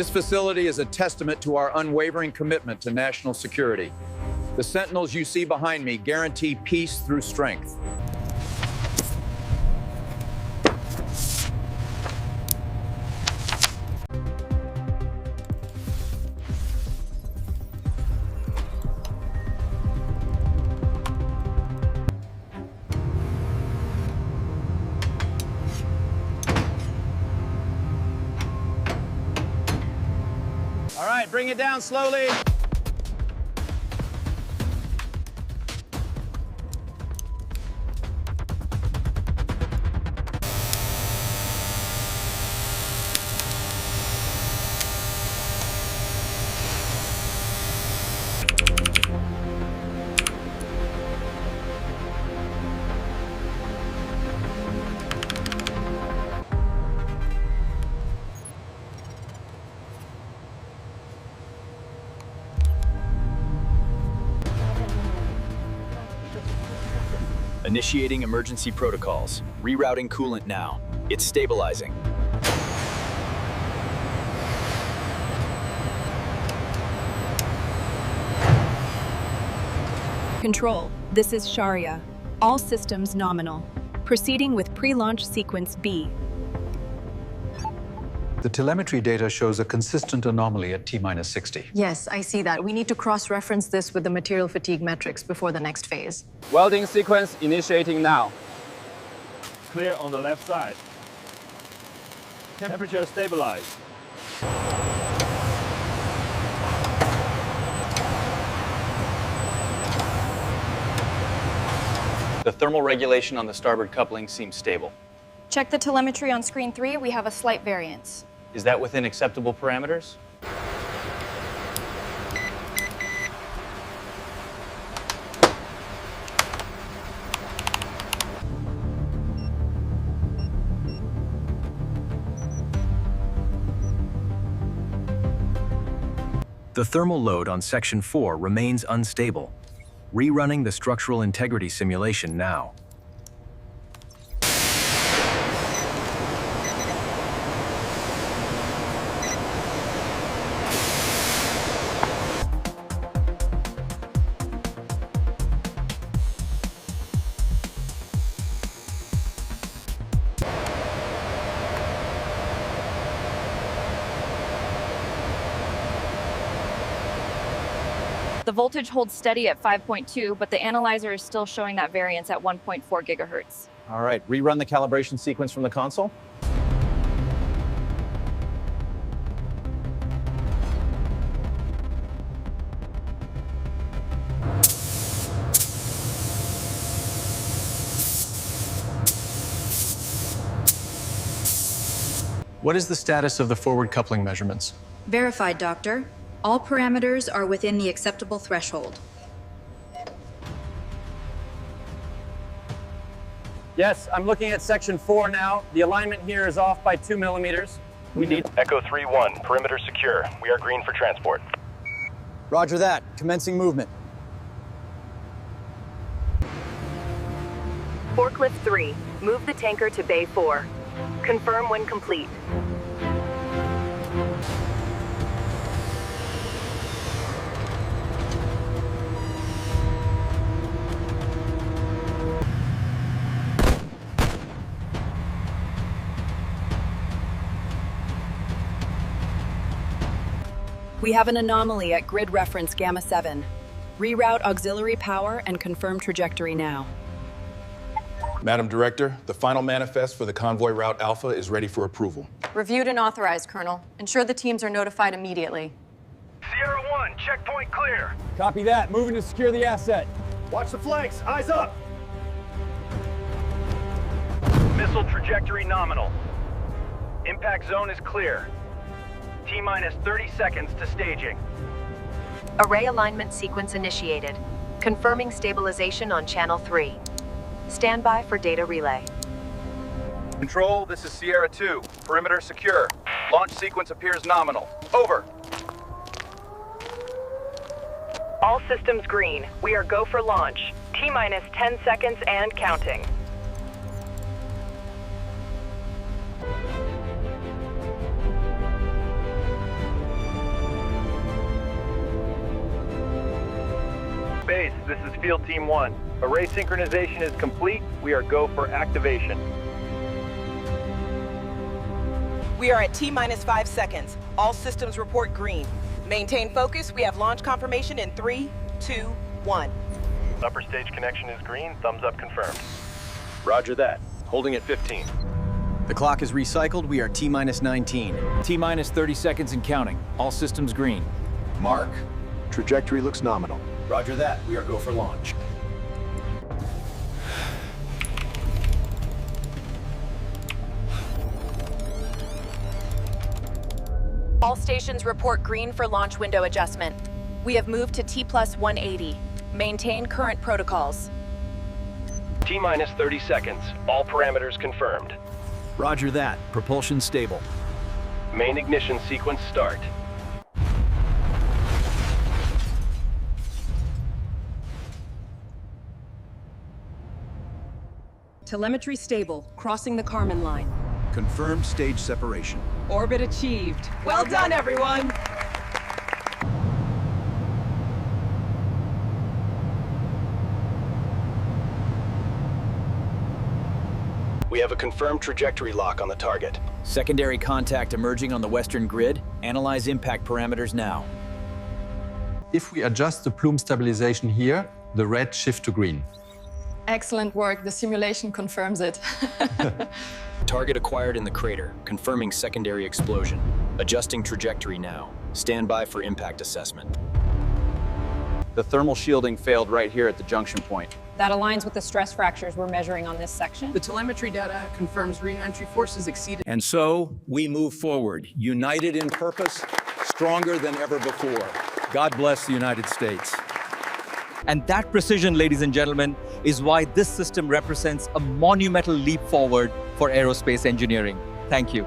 This facility is a testament to our unwavering commitment to national security. The sentinels you see behind me guarantee peace through strength. All right, bring it down slowly. Initiating emergency protocols. Rerouting coolant now. It's stabilizing. Control, this is Sharia. All systems nominal. Proceeding with pre-launch sequence B. The telemetry data shows a consistent anomaly at T-minus 60. Yes, I see that. We need to cross-reference this with the material fatigue metrics before the next phase. Welding sequence initiating now. Clear on the left side. Temperature stabilized. The thermal regulation on the starboard coupling seems stable. Check the telemetry on screen 3. We have a slight variance. Is that within acceptable parameters? The thermal load on Section 4 remains unstable. Rerunning the structural integrity simulation now. The voltage holds steady at 5.2, but the analyzer is still showing that variance at 1.4 gigahertz. All right, rerun the calibration sequence from the console. What is the status of the forward coupling measurements? Verified, Doctor. All parameters are within the acceptable threshold. Yes, I'm looking at Section 4 now. The alignment here is off by 2 millimeters. We need... Echo 3-1, perimeter secure. We are green for transport. Roger that. Commencing movement. Forklift 3, move the tanker to Bay 4. Confirm when complete. We have an anomaly at grid reference Gamma 7. Reroute auxiliary power and confirm trajectory now. Madam Director, the final manifest for the convoy route Alpha is ready for approval. Reviewed and authorized, Colonel. Ensure the teams are notified immediately. Sierra 1, checkpoint clear. Copy that. Moving to secure the asset. Watch the flanks. Eyes up. Missile trajectory nominal. Impact zone is clear. T-minus 30 seconds to staging. Array alignment sequence initiated. Confirming stabilization on channel 3. Stand by for data relay. Control, this is Sierra 2. Perimeter secure. Launch sequence appears nominal. Over. All systems green. We are go for launch. T-minus 10 seconds and counting. Base, this is Field Team 1. Array synchronization is complete. We are go for activation. We are at T-minus 5 seconds. All systems report green. Maintain focus. We have launch confirmation in 3, 2, 1. Upper stage connection is green. Thumbs up confirmed. Roger that. Holding at 15. The clock is recycled. We are T-minus 19. T-minus 30 seconds and counting. All systems green. Mark. Trajectory looks nominal. Roger that. We are go for launch. All stations report green for launch window adjustment. We have moved to T plus 180. Maintain current protocols. T-minus 30 seconds. All parameters confirmed. Roger that. Propulsion stable. Main ignition sequence start. Telemetry stable. Crossing the Kármán line. Confirmed stage separation. Orbit achieved. Well done, everyone! We have a confirmed trajectory lock on the target. Secondary contact emerging on the western grid. Analyze impact parameters now. If we adjust the plume stabilization here, the red shift to green. Excellent work. The simulation confirms it. Target acquired in the crater, confirming secondary explosion. Adjusting trajectory now. Stand by for impact assessment. The thermal shielding failed right here at the junction point. That aligns with the stress fractures we're measuring on this section. The telemetry data confirms re-entry forces exceeded. And so we move forward, united in purpose, stronger than ever before. God bless the United States. And that precision, ladies and gentlemen, is why this system represents a monumental leap forward for aerospace engineering. Thank you.